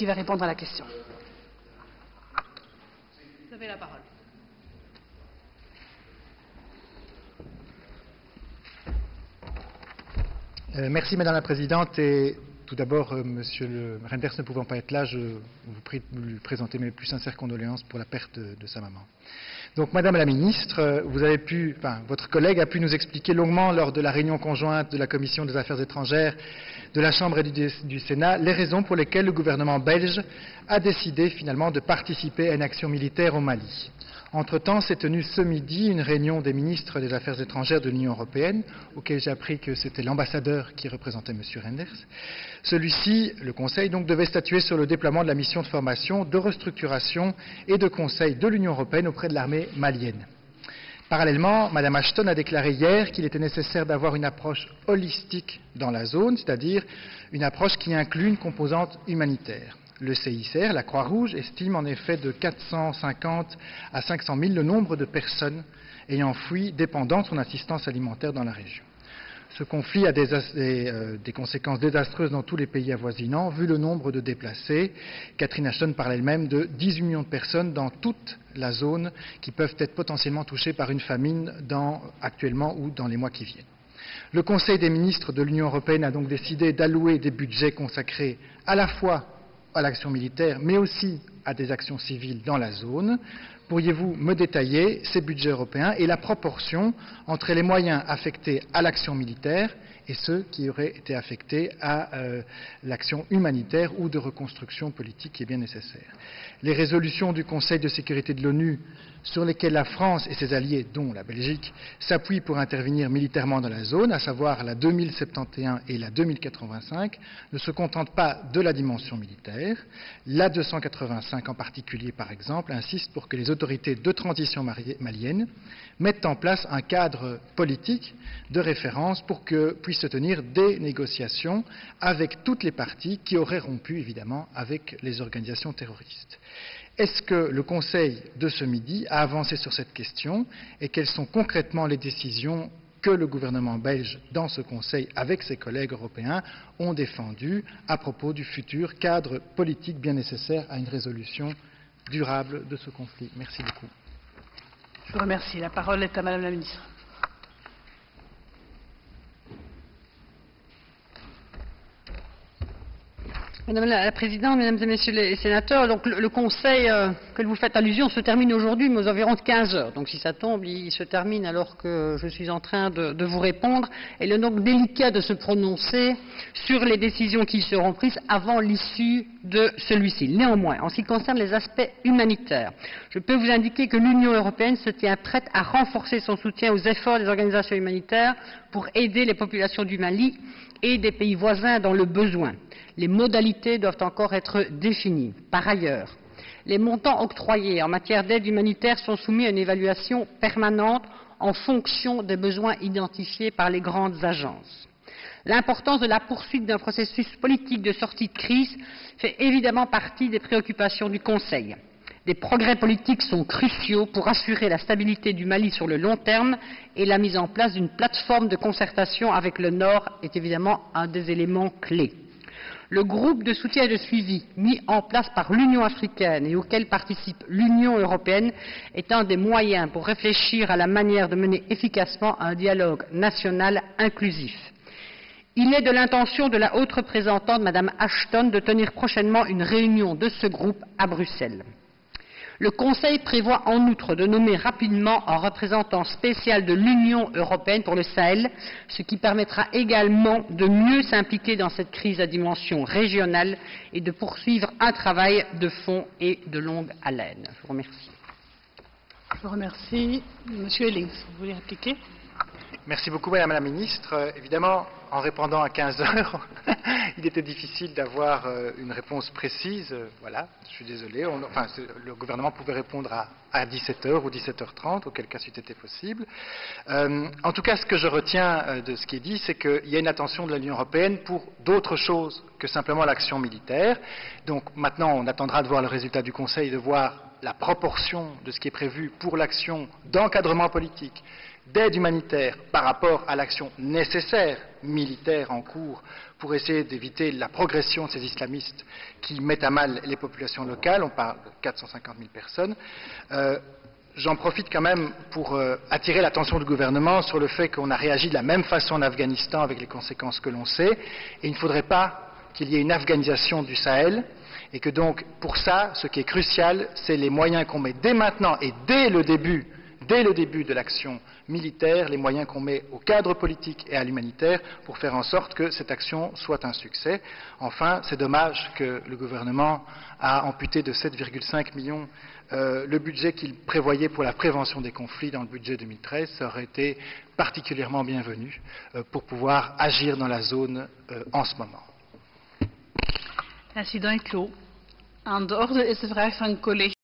qui va répondre à la question. Vous avez la parole. Merci Madame la Présidente. Et tout d'abord, Monsieur le Reinders ne pouvant pas être là, je vous prie de lui présenter mes plus sincères condoléances pour la perte de sa maman. Donc, Madame la Ministre, votre collègue a pu nous expliquer longuement lors de la réunion conjointe de la Commission des Affaires étrangères de la Chambre et du Sénat les raisons pour lesquelles le gouvernement belge a décidé finalement de participer à une action militaire au Mali. Entre-temps, s'est tenue ce midi une réunion des ministres des Affaires étrangères de l'Union européenne, auquel j'ai appris que c'était l'ambassadeur qui représentait M. Reinders. Celui-ci, le Conseil, donc, devait statuer sur le déploiement de la mission de formation, de restructuration et de conseil de l'Union européenne auprès de l'armée malienne. Parallèlement, Mme Ashton a déclaré hier qu'il était nécessaire d'avoir une approche holistique dans la zone, c'est-à-dire une approche qui inclut une composante humanitaire. Le CICR, la Croix-Rouge, estime en effet de 450 à 500 000 le nombre de personnes ayant fui dépendant de son assistance alimentaire dans la région. Ce conflit a des conséquences désastreuses dans tous les pays avoisinants, vu le nombre de déplacés. Catherine Ashton parle elle-même de 18 millions de personnes dans toute la zone qui peuvent être potentiellement touchées par une famine actuellement ou dans les mois qui viennent. Le Conseil des ministres de l'Union européenne a donc décidé d'allouer des budgets consacrés à la fois à l'action militaire, mais aussi à des actions civiles dans la zone. Pourriez-vous me détailler ces budgets européens et la proportion entre les moyens affectés à l'action militaire et ceux qui auraient été affectés à l'action humanitaire ou de reconstruction politique qui est bien nécessaire? Les résolutions du Conseil de sécurité de l'ONU sur lesquelles la France et ses alliés, dont la Belgique, s'appuient pour intervenir militairement dans la zone, à savoir la 2071 et la 2085, ne se contentent pas de la dimension militaire. La 285 en particulier, par exemple, insiste pour que les autorités de transition maliennes mettent en place un cadre politique de référence pour que puissent se tenir des négociations avec toutes les parties qui auraient rompu, évidemment, avec les organisations terroristes. Est-ce que le Conseil de ce midi a avancé sur cette question et quelles sont concrètement les décisions que le gouvernement belge, dans ce Conseil, avec ses collègues européens, ont défendues à propos du futur cadre politique bien nécessaire à une résolution durable de ce conflit? Merci beaucoup. Je vous remercie. La parole est à Madame la Ministre. Madame la Présidente, Mesdames et Messieurs les sénateurs, donc le Conseil que vous faites allusion se termine aujourd'hui, mais aux environs de 15 heures. Donc si ça tombe, il se termine alors que je suis en train de vous répondre. Et il est donc délicat de se prononcer sur les décisions qui seront prises avant l'issue de celui-ci. Néanmoins, en ce qui concerne les aspects humanitaires, je peux vous indiquer que l'Union européenne se tient prête à renforcer son soutien aux efforts des organisations humanitaires pour aider les populations du Mali et des pays voisins dans le besoin. Les modalités doivent encore être définies. Par ailleurs, les montants octroyés en matière d'aide humanitaire sont soumis à une évaluation permanente en fonction des besoins identifiés par les grandes agences. L'importance de la poursuite d'un processus politique de sortie de crise fait évidemment partie des préoccupations du Conseil. Des progrès politiques sont cruciaux pour assurer la stabilité du Mali sur le long terme et la mise en place d'une plateforme de concertation avec le Nord est évidemment un des éléments clés. Le groupe de soutien et de suivi mis en place par l'Union africaine et auquel participe l'Union européenne est un des moyens pour réfléchir à la manière de mener efficacement un dialogue national inclusif. Il est de l'intention de la haute représentante, Mme Ashton, de tenir prochainement une réunion de ce groupe à Bruxelles. Le Conseil prévoit en outre de nommer rapidement un représentant spécial de l'Union européenne pour le Sahel, ce qui permettra également de mieux s'impliquer dans cette crise à dimension régionale et de poursuivre un travail de fond et de longue haleine. Je vous remercie. Je vous remercie. Monsieur Ellings, vous voulez répliquer? Merci beaucoup, Madame la Ministre. Évidemment, en répondant à 15 heures, il était difficile d'avoir une réponse précise. Voilà, je suis désolé. Le gouvernement pouvait répondre à 17 heures ou 17h30, auquel cas c'eût été possible. En tout cas, ce que je retiens de ce qui est dit, c'est qu'il y a une attention de l'Union européenne pour d'autres choses que simplement l'action militaire. Donc maintenant, on attendra de voir le résultat du Conseil, de voir la proportion de ce qui est prévu pour l'action d'encadrement politique d'aide humanitaire par rapport à l'action nécessaire militaire en cours pour essayer d'éviter la progression de ces islamistes qui mettent à mal les populations locales, on parle de 450 000 personnes. J'en profite quand même pour attirer l'attention du gouvernement sur le fait qu'on a réagi de la même façon en Afghanistan avec les conséquences que l'on sait, et il ne faudrait pas qu'il y ait une afghanisation du Sahel, et que donc pour ça, ce qui est crucial, c'est les moyens qu'on met dès maintenant et dès le début de l'action militaire, les moyens qu'on met au cadre politique et à l'humanitaire pour faire en sorte que cette action soit un succès. Enfin, c'est dommage que le gouvernement a amputé de 7,5 millions le budget qu'il prévoyait pour la prévention des conflits dans le budget 2013. Ça aurait été particulièrement bienvenu pour pouvoir agir dans la zone en ce moment. L'incident est clos. Aan de orde is de vraag van collega